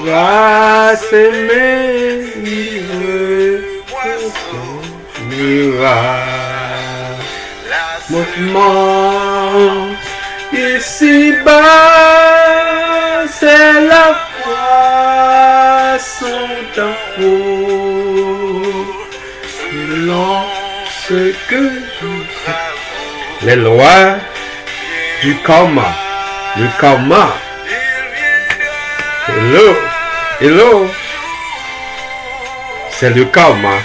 va s'aimer, mouvement ici-bas, c'est la foi, son amour, selon ce que les lois du karma, le karma. Hello, c'est le karma.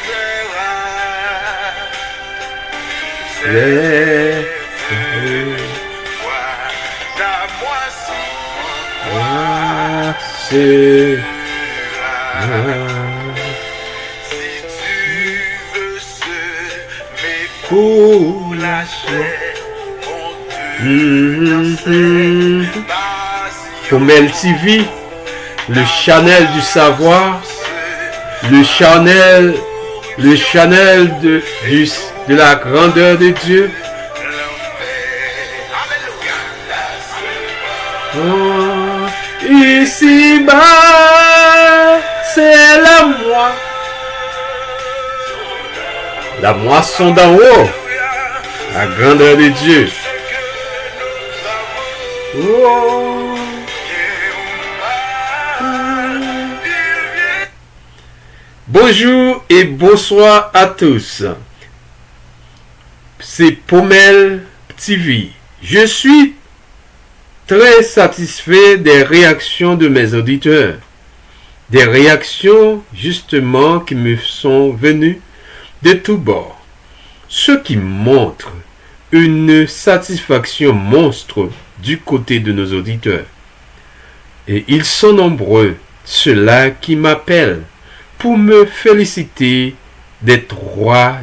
Pour la Pomel TV, le Chanel du savoir, le Chanel de la grandeur de Dieu. Oh, ici-bas, c'est la moi. La moisson d'en haut, la grandeur de Dieu. Oh. Bonjour et bonsoir à tous. C'est Pomel TV. Je suis très satisfait des réactions de mes auditeurs. Des réactions justement qui me sont venues de tous bords. Ce qui montre une satisfaction monstre du côté de nos auditeurs. Et ils sont nombreux, ceux-là qui m'appellent pour me féliciter des trois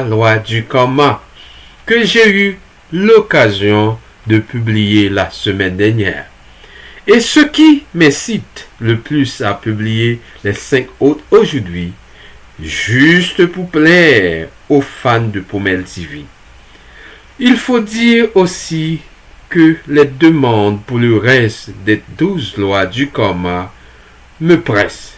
lois du karma que j'ai eu l'occasion de publier la semaine dernière. Et ce qui m'incite le plus à publier les 5 autres aujourd'hui, juste pour plaire aux fans de Pomel TV. Il faut dire aussi que les demandes pour le reste des 12 lois du karma me pressent.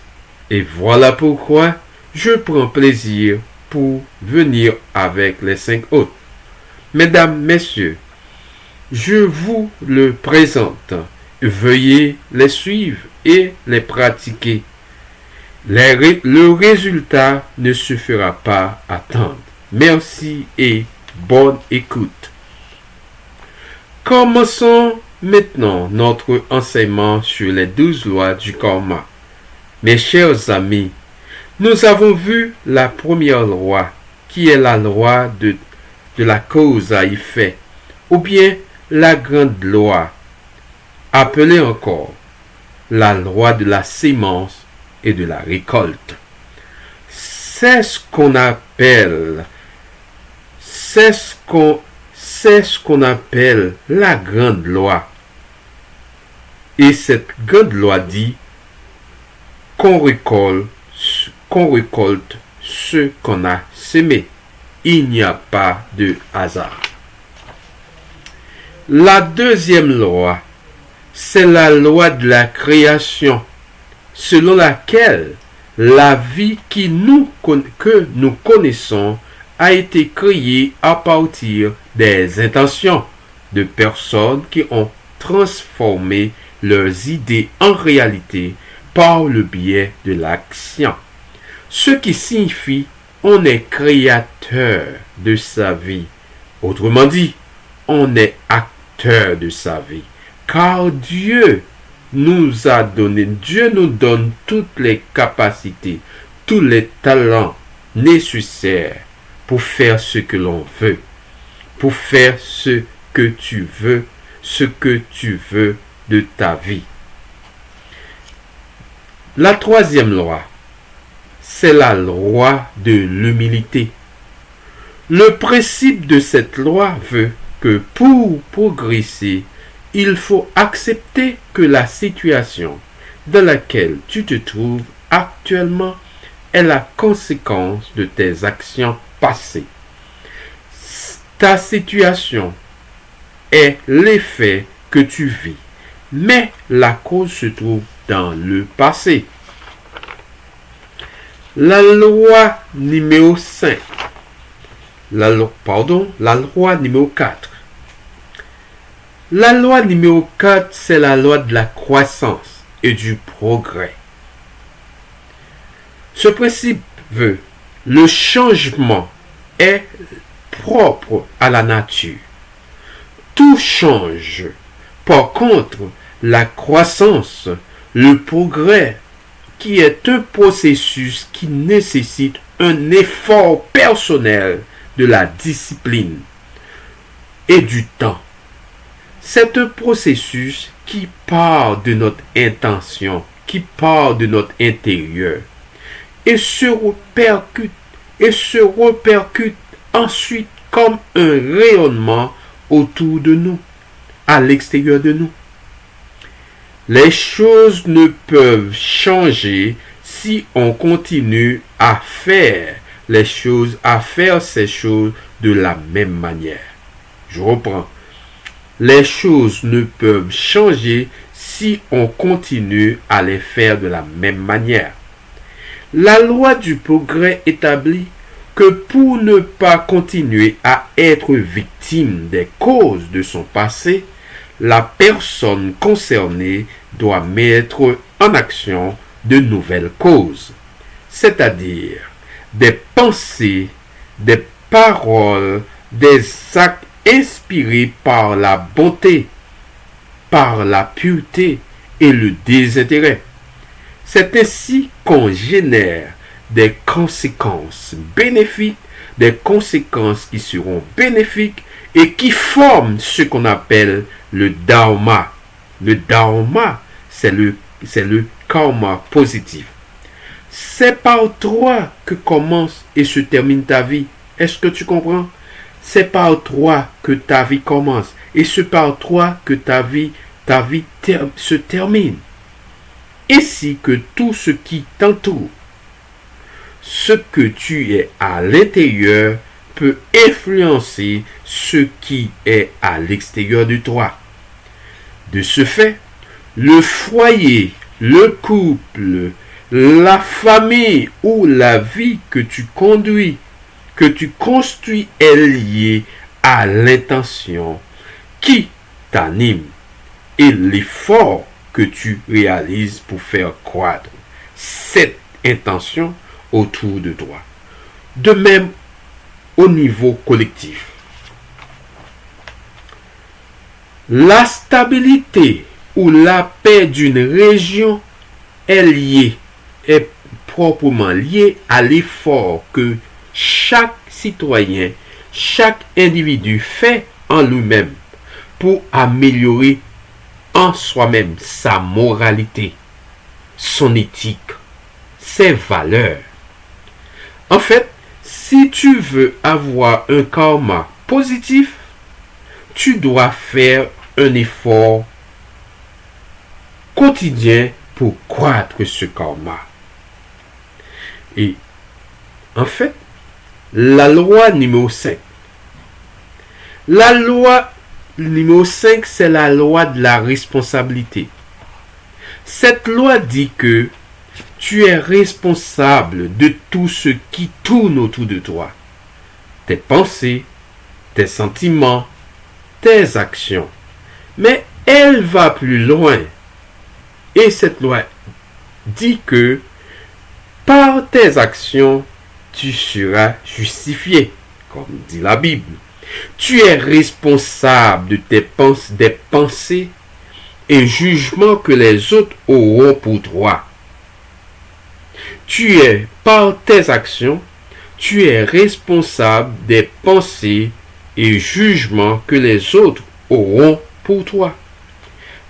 Et voilà pourquoi je prends plaisir pour venir avec les 5 autres. Mesdames, messieurs, je vous le présente. Veuillez les suivre et les pratiquer. Le résultat ne se fera pas attendre. Merci et bonne écoute. Commençons maintenant notre enseignement sur les 12 lois du karma. Mes chers amis, nous avons vu la première loi, qui est la loi de la cause à effet, ou bien la grande loi, appelée encore la loi de la sémence et de la récolte. C'est ce qu'on appelle la grande loi. Et cette grande loi dit qu'on récolte ce qu'on a semé. Il n'y a pas de hasard. La deuxième loi, c'est la loi de la création, selon laquelle la vie que nous connaissons a été créée à partir des intentions de personnes qui ont transformé leurs idées en réalité par le biais de l'action. Ce qui signifie on est créateur de sa vie. Autrement dit, on est acteur de sa vie. Car Dieu nous donne toutes les capacités, tous les talents nécessaires pour faire ce que l'on veut, pour faire ce que tu veux de ta vie. La troisième loi, c'est la loi de l'humilité. Le principe de cette loi veut que pour progresser, il faut accepter que la situation dans laquelle tu te trouves actuellement est la conséquence de tes actions passées. Ta situation est l'effet que tu vis, mais la cause se trouve dans le passé. La loi numéro 5. La loi numéro 4. La loi numéro 4, c'est la loi de la croissance et du progrès. Ce principe veut le changement est propre à la nature. Tout change. Par contre, la croissance, le progrès, qui est un processus qui nécessite un effort personnel, de la discipline et du temps. C'est un processus qui part de notre intention, qui part de notre intérieur et se répercute ensuite comme un rayonnement autour de nous, à l'extérieur de nous. Les choses ne peuvent changer si on continue à faire ces choses de la même manière. Je reprends. Les choses ne peuvent changer si on continue à les faire de la même manière. La loi du progrès établit que pour ne pas continuer à être victime des causes de son passé, la personne concernée doit mettre en action de nouvelles causes, c'est-à-dire des pensées, des paroles, des actes inspirés par la bonté, par la pureté et le désintérêt. C'est ainsi qu'on génère des conséquences bénéfiques, des conséquences qui seront bénéfiques et qui forment ce qu'on appelle le dharma. Le dharma, c'est le karma positif. C'est par toi que commence et se termine ta vie. Est-ce que tu comprends? C'est par toi que ta vie commence et c'est par toi que ta vie se termine. Ainsi que tout ce qui t'entoure. Ce que tu es à l'intérieur peut influencer ce qui est à l'extérieur de toi. De ce fait, le foyer, le couple, la famille ou la vie que tu construis est liée à l'intention qui t'anime et l'effort que tu réalises pour faire croître cette intention autour de toi. De même au niveau collectif. La stabilité ou la paix d'une région est proprement liée à l'effort que chaque citoyen, chaque individu fait en lui-même pour améliorer en soi-même sa moralité, son éthique, ses valeurs. En fait, si tu veux avoir un karma positif, tu dois faire un effort quotidien pour croître ce karma. Et en fait, la loi numéro 5. La loi numéro 5, c'est la loi de la responsabilité. Cette loi dit que tu es responsable de tout ce qui tourne autour de toi. Tes pensées, tes sentiments, tes actions. Mais elle va plus loin. Et cette loi dit que par tes actions, tu seras justifié, comme dit la Bible. Tu es responsable de des pensées et jugements que les autres auront pour toi. Par tes actions, tu es responsable des pensées et jugements que les autres auront pour toi.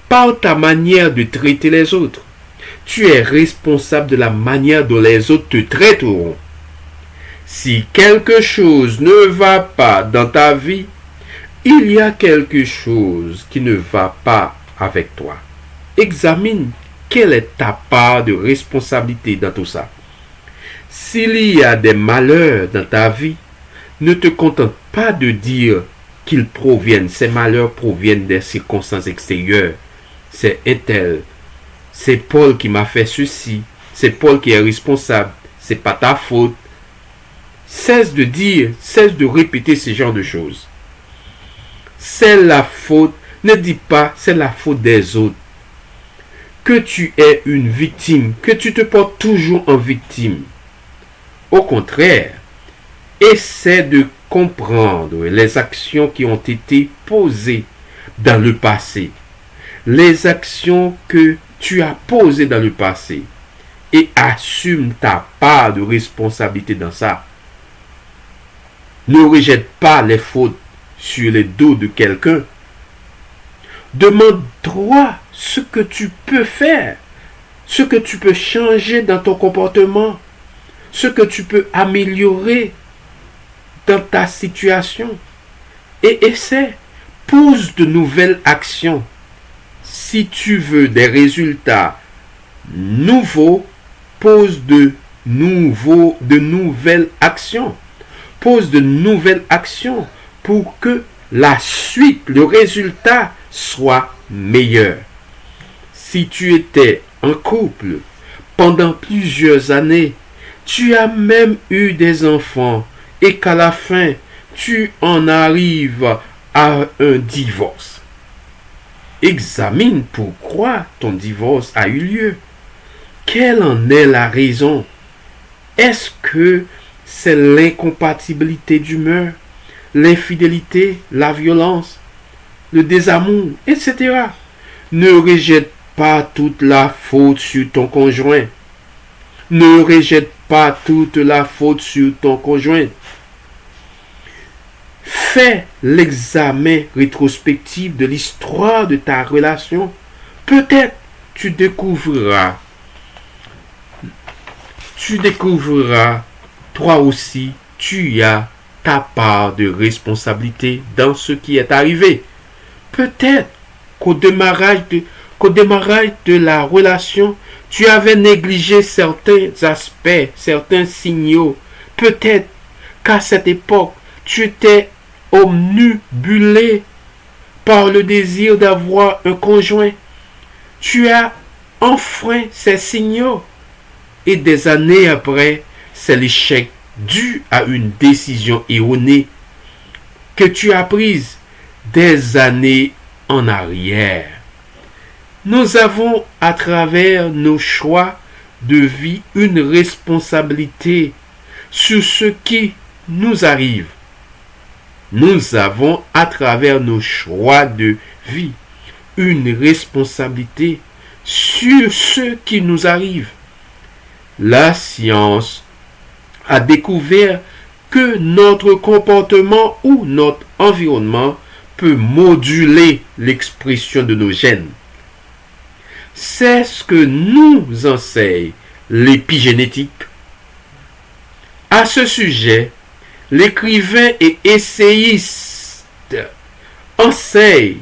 Par ta manière de traiter les autres, tu es responsable de la manière dont les autres te traiteront. Si quelque chose ne va pas dans ta vie, il y a quelque chose qui ne va pas avec toi. Examine quelle est ta part de responsabilité dans tout ça. S'il y a des malheurs dans ta vie, ne te contente pas de dire ces malheurs proviennent des circonstances extérieures. C'est un tel, c'est Paul qui m'a fait ceci, c'est Paul qui est responsable, c'est pas ta faute. Cesse de dire, cesse de répéter ce genre de choses. C'est la faute, ne dis pas c'est la faute des autres. Que tu es une victime, que tu te portes toujours en victime. Au contraire, essaie de comprendre les actions qui ont été posées dans le passé. Les actions que tu as posées dans le passé. Et assume ta part de responsabilité dans ça. Ne rejette pas les fautes sur les dos de quelqu'un. Demande-toi ce que tu peux faire, ce que tu peux changer dans ton comportement, ce que tu peux améliorer dans ta situation. Et essaie, pose de nouvelles actions. Si tu veux des résultats nouveaux, pose de nouvelles actions. Pose de nouvelles actions pour que la suite, le résultat soit meilleur. Si tu étais en couple pendant plusieurs années, tu as même eu des enfants et qu'à la fin, tu en arrives à un divorce. Examine pourquoi ton divorce a eu lieu. Quelle en est la raison? Est-ce que c'est l'incompatibilité d'humeur, l'infidélité, la violence, le désamour, etc. Ne rejette pas toute la faute sur ton conjoint. Ne rejette pas toute la faute sur ton conjoint. Fais l'examen rétrospectif de l'histoire de ta relation. Peut-être tu découvriras, toi aussi, tu as ta part de responsabilité dans ce qui est arrivé. Peut-être qu'au démarrage de la relation, tu avais négligé certains aspects, certains signaux. Peut-être qu'à cette époque, tu étais omnibulé par le désir d'avoir un conjoint. Tu as enfreint ces signaux. Et des années après, c'est l'échec dû à une décision erronée que tu as prise des années en arrière. Nous avons, à travers nos choix de vie, une responsabilité sur ce qui nous arrive. Nous avons, à travers nos choix de vie, une responsabilité sur ce qui nous arrive. La science a découvert que notre comportement ou notre environnement peut moduler l'expression de nos gènes. C'est ce que nous enseigne l'épigénétique. À ce sujet, l'écrivain et essayiste enseigne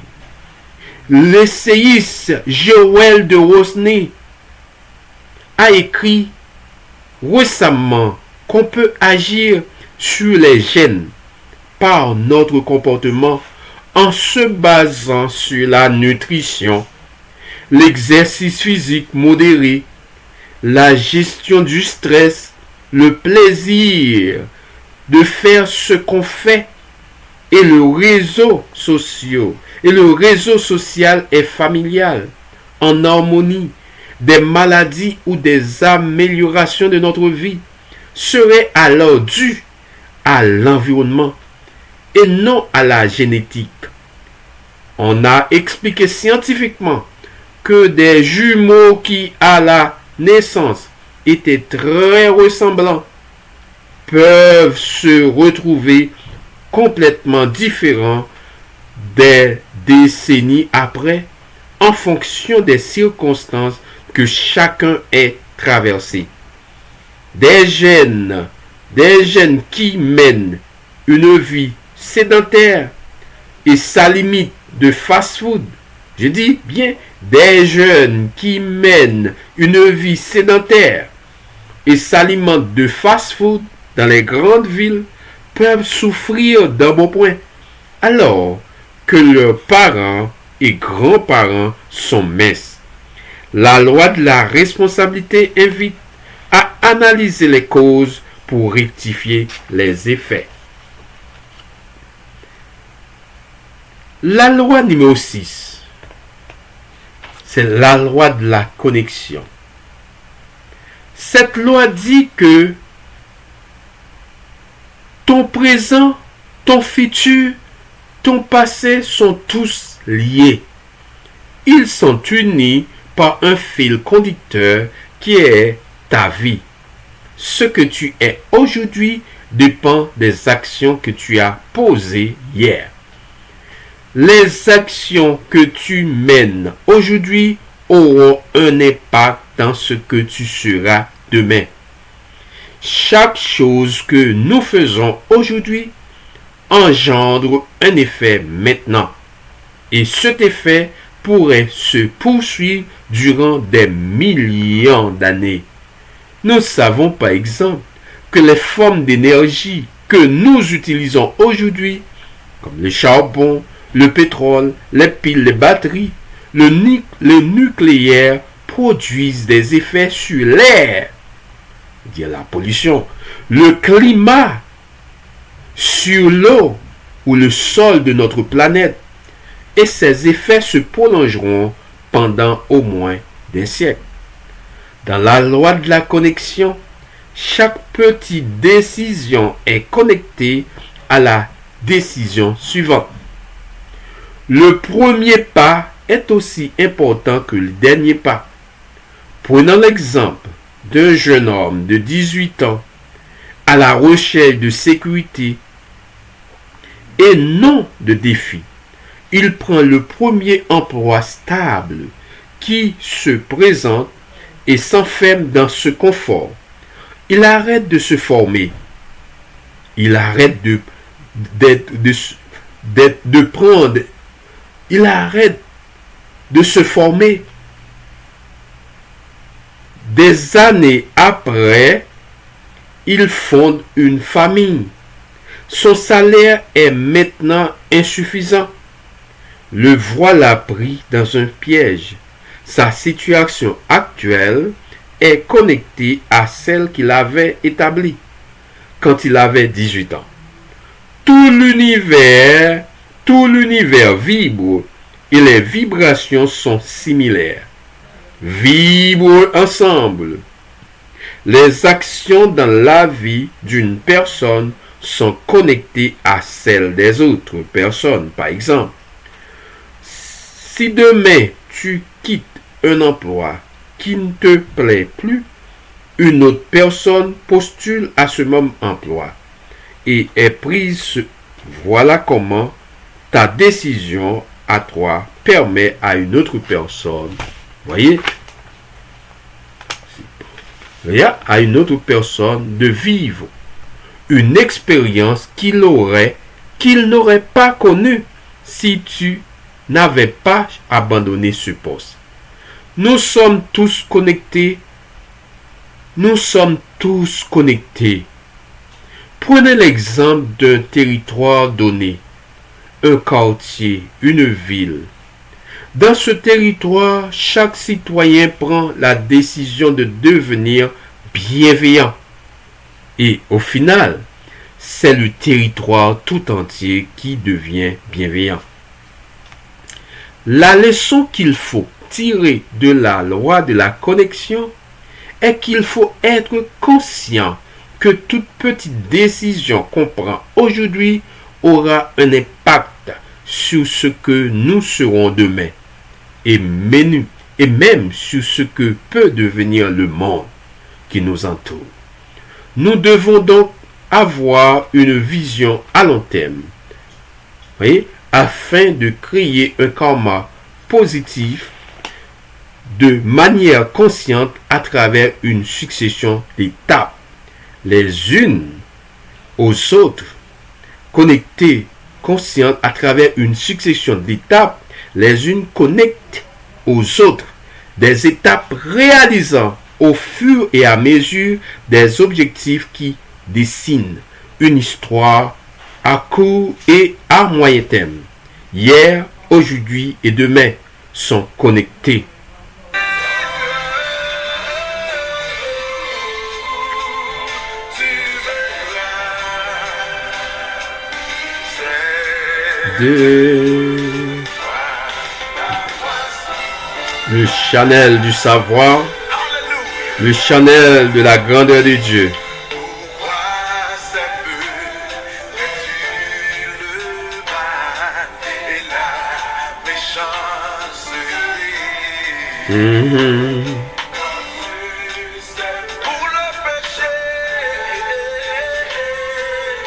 l'essayiste Joël de Rosny a écrit récemment qu'on peut agir sur les gènes par notre comportement en se basant sur la nutrition, l'exercice physique modéré, la gestion du stress, le plaisir de faire ce qu'on fait et le réseau social et familial en harmonie. Des maladies ou des améliorations de notre vie seraient alors dues à l'environnement et non à la génétique. On a expliqué scientifiquement que des jumeaux qui, à la naissance, étaient très ressemblants, peuvent se retrouver complètement différents des décennies après, en fonction des circonstances que chacun est traversé. Des jeunes qui mènent une vie sédentaire et ça limite de fast-food. Je dis bien des jeunes qui mènent une vie sédentaire et s'alimentent de fast-food dans les grandes villes peuvent souffrir d'embonpoint alors que leurs parents et grands-parents sont minces. La loi de la responsabilité invite à analyser les causes pour rectifier les effets. La loi numéro 6, c'est la loi de la connexion. Cette loi dit que ton présent, ton futur, ton passé sont tous liés. Ils sont unis par un fil conducteur qui est ta vie. Ce que tu es aujourd'hui dépend des actions que tu as posées hier. Les actions que tu mènes aujourd'hui auront un impact dans ce que tu seras demain. Chaque chose que nous faisons aujourd'hui engendre un effet maintenant. Et cet effet pourrait se poursuivre durant des millions d'années. Nous savons par exemple que les formes d'énergie que nous utilisons aujourd'hui, comme le charbon, le pétrole, les piles, les batteries, le nucléaire, produisent des effets sur l'air, c'est-à-dire la pollution, le climat, sur l'eau ou le sol de notre planète, et ces effets se prolongeront pendant au moins des siècles. Dans la loi de la connexion, chaque petite décision est connectée à la décision suivante. Le premier pas est aussi important que le dernier pas. Prenons l'exemple d'un jeune homme de 18 ans à la recherche de sécurité et non de défis. Il prend le premier emploi stable qui se présente et s'enferme dans ce confort. Il arrête de se former. Il arrête de se former. Des années après, il fonde une famille. Son salaire est maintenant insuffisant. Le voilà pris dans un piège. Sa situation actuelle est connectée à celle qu'il avait établie quand il avait 18 ans. Tout l'univers vibre et les vibrations sont similaires. Vibrent ensemble. Les actions dans la vie d'une personne sont connectées à celles des autres personnes. Par exemple, si demain tu quittes un emploi qui ne te plaît plus, une autre personne postule à ce même emploi et est prise. Voilà comment ta décision à toi permet à une autre personne, voyez, à une autre personne de vivre une expérience qu'il n'aurait pas connue si tu n'avais pas abandonné ce poste. Nous sommes tous connectés. Nous sommes tous connectés. Prenez l'exemple d'un territoire donné, un quartier, une ville. Dans ce territoire, chaque citoyen prend la décision de devenir bienveillant. Et au final, c'est le territoire tout entier qui devient bienveillant. La leçon qu'il faut tirer de la loi de la connexion est qu'il faut être conscient que toute petite décision qu'on prend aujourd'hui aura un impact sur ce que nous serons demain et même sur ce que peut devenir le monde qui nous entoure. Nous devons donc avoir une vision à long terme, afin de créer un karma positif de manière consciente à travers une succession d'étapes, les unes aux autres, connectées, conscientes à travers une succession d'étapes, les unes connectent aux autres, des étapes réalisant au fur et à mesure des objectifs qui dessinent une histoire à court et à moyen terme. Hier, aujourd'hui et demain sont connectés. de le Chanel du savoir, le Chanel de la grandeur de Dieu.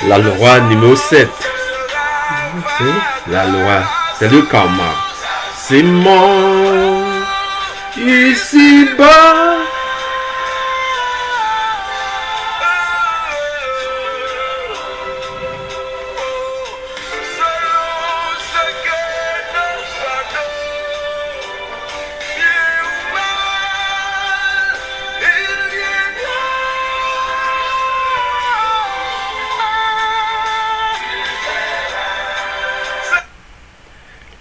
La loi numéro 7. La loi, c'est le karma. C'est mon ici-bas.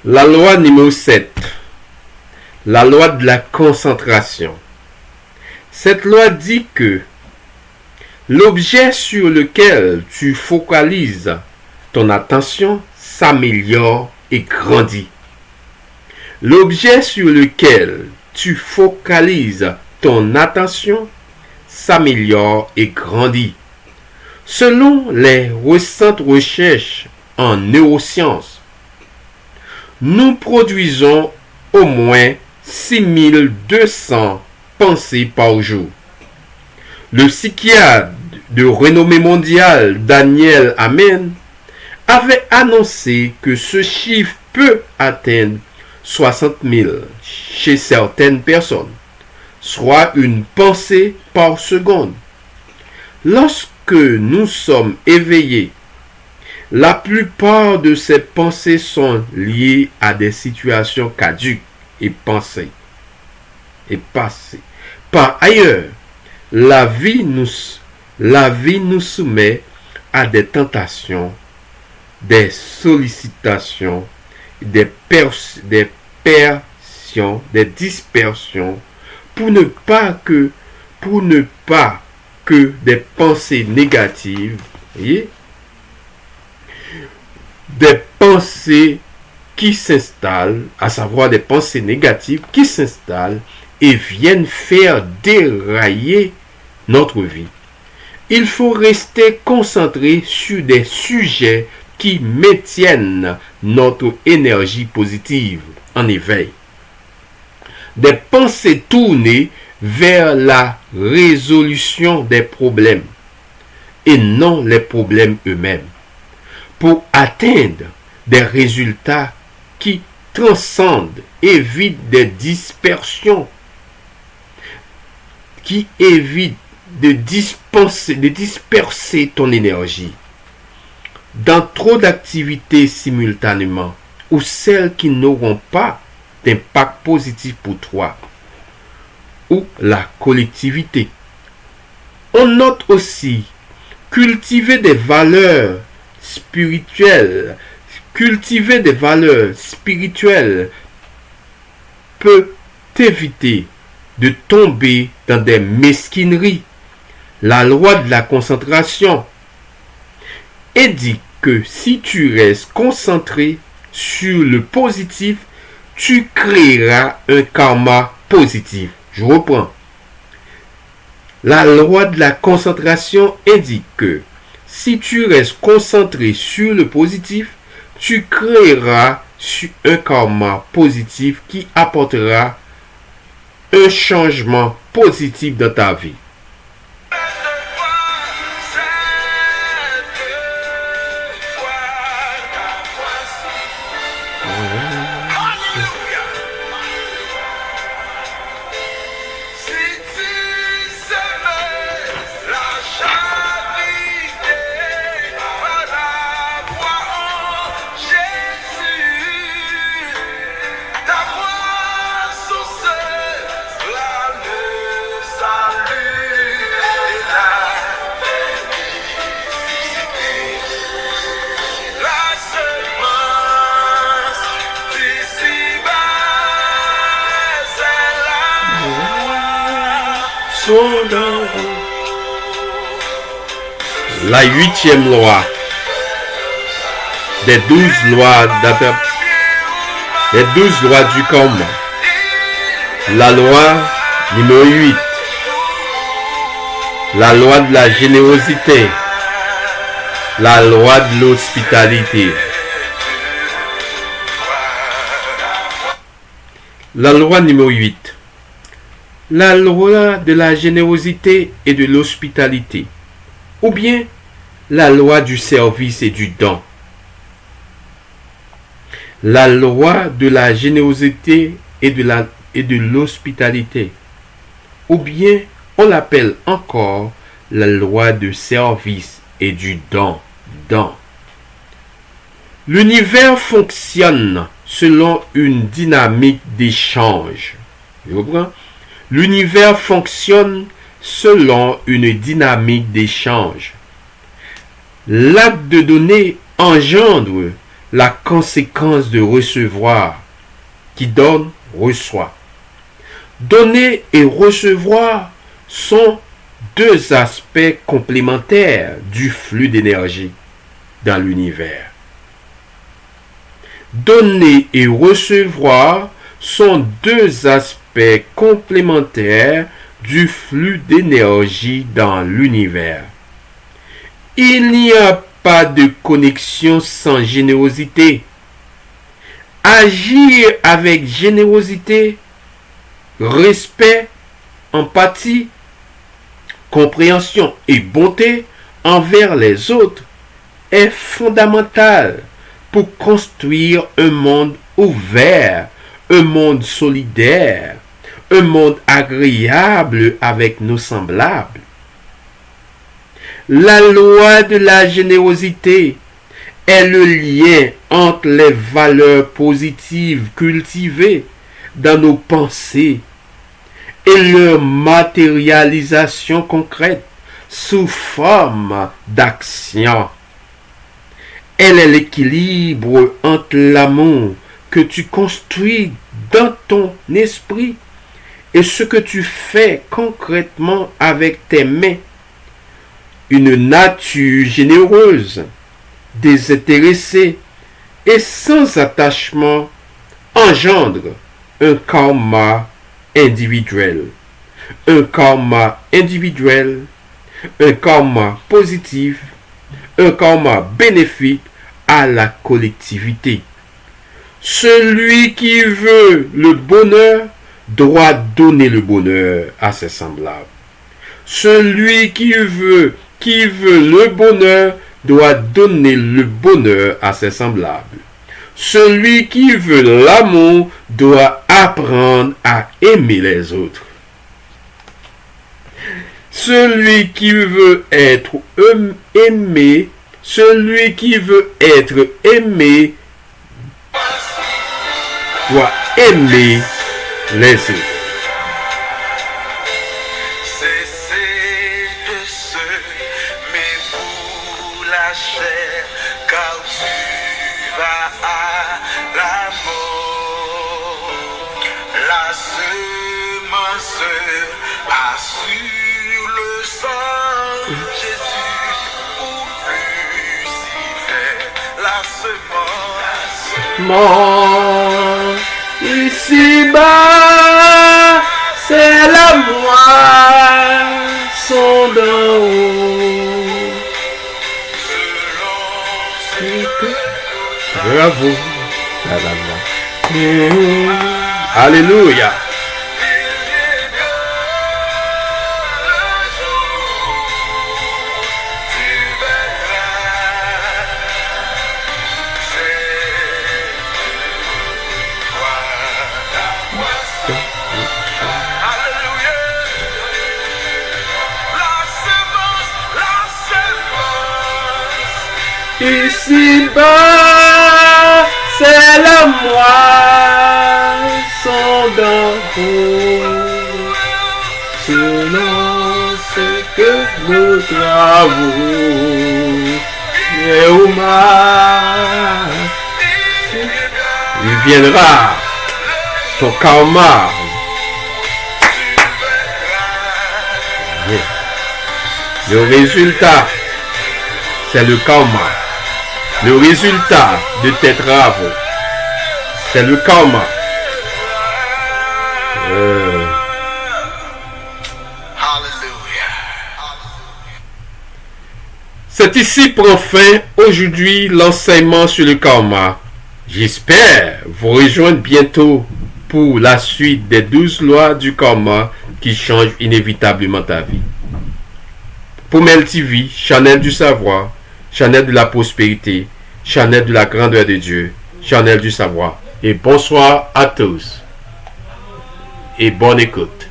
La loi numéro 7, la loi de la concentration. Cette loi dit que l'objet sur lequel tu focalises ton attention s'améliore et grandit. L'objet sur lequel tu focalises ton attention s'améliore et grandit. Selon les récentes recherches en neurosciences, nous produisons au moins 6200 pensées par jour. Le psychiatre de renommée mondiale Daniel Amen avait annoncé que ce chiffre peut atteindre 60 000 chez certaines personnes, soit une pensée par seconde. Lorsque nous sommes éveillés, la plupart de ces pensées sont liées à des situations caduques et passées. Par ailleurs, la vie nous soumet à des tentations, des sollicitations, des dispersions pour ne pas que des pensées négatives, voyez, des pensées qui s'installent, à savoir des pensées négatives qui s'installent et viennent faire dérailler notre vie. Il faut rester concentré sur des sujets qui maintiennent notre énergie positive en éveil. Des pensées tournées vers la résolution des problèmes et non les problèmes eux-mêmes, pour atteindre des résultats qui transcendent, évitent des dispersions, qui évitent de disperser ton énergie dans trop d'activités simultanément ou celles qui n'auront pas d'impact positif pour toi ou la collectivité. On note aussi cultiver des valeurs spirituelles peut t'éviter de tomber dans des mesquineries. La loi de la concentration indique que si tu restes concentré sur le positif, tu créeras un karma positif. Je reprends. La loi de la concentration indique que si tu restes concentré sur le positif, tu créeras un karma positif qui apportera un changement positif dans ta vie. La 8e loi des 12 lois des 12 lois du karma. La loi numéro 8. La loi de la générosité. La loi de l'hospitalité. La loi numéro 8. La loi de la générosité et de l'hospitalité. Ou bien la loi du service et du don. La loi de la générosité et de l'hospitalité. Ou bien on l'appelle encore la loi du service et du don. L'univers fonctionne selon une dynamique d'échange. Vous comprenez? L'univers fonctionne selon une dynamique d'échange. L'acte de donner engendre la conséquence de recevoir. Qui donne, reçoit. Donner et recevoir sont deux aspects complémentaires du flux d'énergie dans l'univers. Donner et recevoir sont deux aspects complémentaires du flux d'énergie dans l'univers. Il n'y a pas de connexion sans générosité. Agir avec générosité, respect, empathie, compréhension et bonté envers les autres est fondamental pour construire un monde ouvert, un monde solidaire, un monde agréable avec nos semblables. La loi de la générosité est le lien entre les valeurs positives cultivées dans nos pensées et leur matérialisation concrète sous forme d'action. Elle est l'équilibre entre l'amour que tu construis dans ton esprit et ce que tu fais concrètement avec tes mains. Une nature généreuse, désintéressée et sans attachement engendre un karma individuel. Un karma individuel, un karma positif, un karma bénéfique à la collectivité. Celui qui veut le bonheur doit donner le bonheur à ses semblables. Celui qui veut le bonheur doit donner le bonheur à ses semblables. Celui qui veut l'amour doit apprendre à aimer les autres. Celui qui veut être aimé, celui qui veut être aimé doit aimer les autres. Ici-bas, c'est la moisson d'en haut. Bravo. Alléluia. Ici-bas, c'est la moisson d'en haut, selon ce que nous travaux. Il viendra ton karma. Le résultat, c'est le karma. Le résultat de tes travaux, c'est le karma. C'est ici prend fin aujourd'hui l'enseignement sur le karma. J'espère vous rejoindre bientôt pour la suite des 12 lois du karma qui changent inévitablement ta vie. Pommel TV, Channel du savoir, Channel de la prospérité, Channel de la grandeur de Dieu, Channel du savoir. Et bonsoir à tous. Et bonne écoute.